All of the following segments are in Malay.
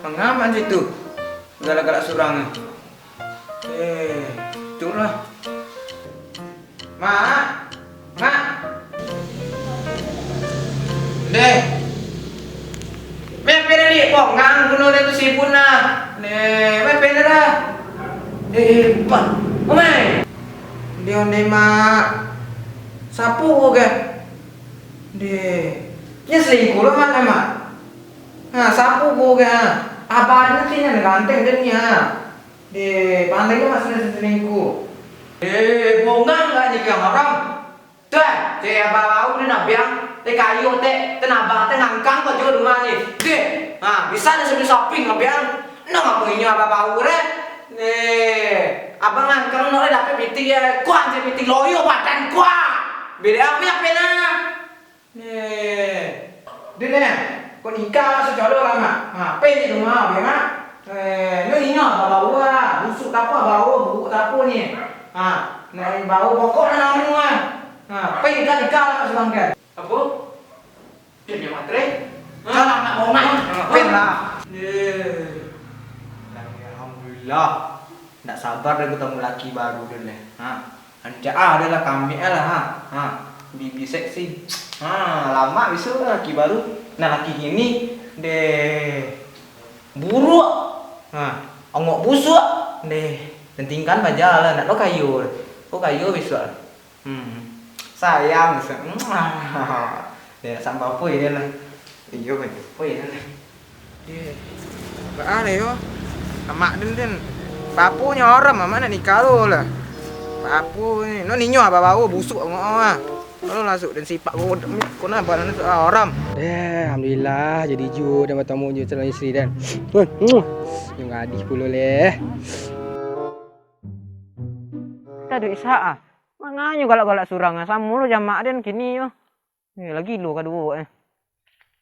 Pengaman situ. Galak-galak surang. Itulah. Mak. Mak. Deh. Mek pera ni pongang kuno tu sipun na. Ne, mek pera dah. Pak. Omai. Dia onde mak. Sapu ko ke? Deh. Nya selingkuh lah mak mak. Ha, sapu ko ke? Apa nanti nya ganteng kan nya. Deh, pandai ke mak selingkuh. Pongang enggak ni kang orang. Tuh, saya bawa ni nak biang. Te kayu te tenabang te ngangkang kau juga rumah ni. Deh, ha bisa ada sebelum shopping ngabiang. Nak apa ini apa bau re? Nih, abang ngangkang nak dapat piting ya. Kuan je piting loyo badan kuat. Beda apa pena? Nih, deh, kau nikah sejodoh lama. Ha, pen di rumah biang ah. Ni ingat apa bau ah? Busuk apa bau, bubuk apa ni? Ha, nih bau pokok nak rumah. Ha, pen nikah lah sebang kan. Apa? Dia punya matre? Kalau nak mau main, pen lah. Alhamdulillah. Tak sabar dah ketemu laki baru dah lah. Ha, anja adalah kami lah. Ha, bibi seksi. Ha, lama bisa laki baru. Nah laki ini deh buruk. Ha, ongok busuk deh. Pentingkan baja lah. Nak lo kayu. Kau kayu bisa. Sayang bisa. Dia sampai apa ini lah. Iyo kan. Apa ini lah. Dia. Apa ni yo? Mak den. Papunya orang mama nak nikah lo lah. Papu ni. No ninyo apa bau busuk ngok ah. Kalau masuk dan sipak kau nak badan orang. Alhamdulillah jadi ju dan bertemu ju calon isteri dan. Yang gadis pula leh. Tak ada isyak ah. Manganya galak-galak surang ah. Sama lu jamak den kini yo. Ni lagi lu ka dua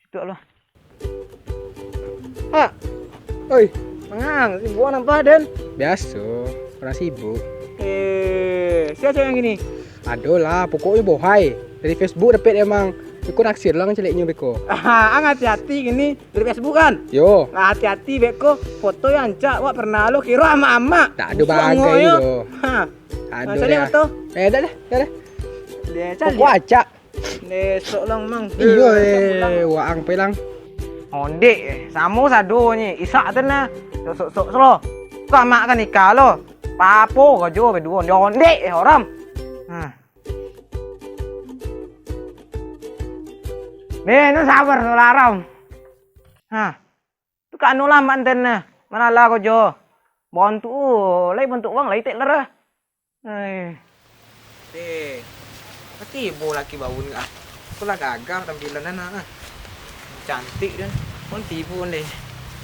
Situ lah. Ha. Oi, Mangang, si buah nampak den. biasa. Orang sibuk. Siapa yang gini? Adolah, pokoknya bohai. Dari Facebook dapat emang. Beko naksir lah ngeceleknya beko. Ang hati-hati gini dari Facebook kan? Yo. Nah, hati-hati beko foto yang cak wak pernah lo kira ama-ama. Tak ada bagai yo. Ha. Aduh. Saya foto. Dah. Dia cak. Pokok acak. Besok lang mang. Iyo waang pelang. Onde samo sado ni isak tena. Sok selo. Kau mak kan nikah lo. Papo kau jo berdua onde orang. Ha. Nih, nu sabar nu laram. Ha. Tu kan nu lam anten na. Mana la kau jo. Bontu lai bentuk wang lai tek lerah. Hai. Deh. Pati ibu laki bau ni ah. Kau lah gagal tampilan anak ah. Cantik dan pun tipu deh.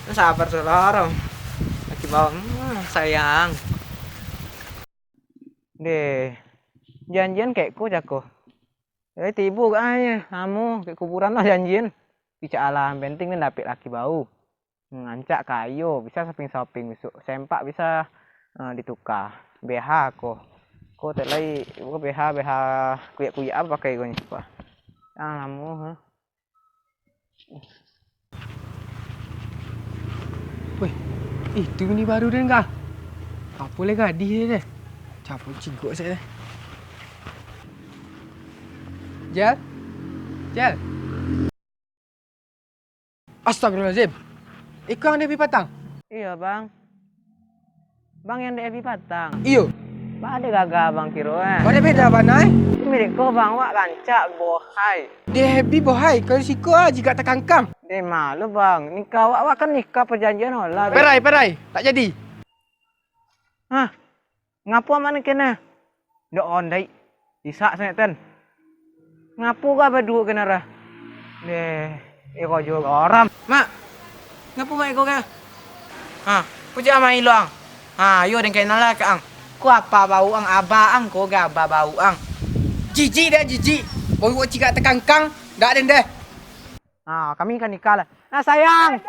Nó sabar selarang. Laki bau sayang. Deh. Janjian kayak ku jako. Tibu ke ay, kamu kayak kuburan lah janjian. Bicara alam penting ni dapat laki bau. Ngancak kayu, bisa shopping besok. Sempak bisa ditukar. BH ko. Ko terlai ko BH kuyak apa pakai ko ni. Kamu ha. Weh, itu ni baru dan kah? Apa lagi gadis dia deh? Caput cingkuk saya. Jal. Astagfirullahaladzim. Ikut yang dia patang? Iya bang. Bang yang di patang. Iyo. Bang ada gagah bang kiro Ada beda banai? Milik ko bang wak kancak bohai. Dia happy bohai. Kalau si kau jika terkangkang. Dia malu bang. Nikah wak kan nikah perjanjian olah. Perai. Tak jadi. Hah? Ngapu mana kena? Dok ondai. Isak sanatan. Ngapu ka berdua kena rah? Iko juga orang. Mak. Ngapu mak iko ka? Ha, ku ja mai luang. Ha, yo den kenal lah ka ang. Ku apa bau ang aba ang ko ga aba bau ang. Jijik dah jijik. Baru jika terkangkang. Tak ada deh. Kami kan nikah lah. Nah sayang.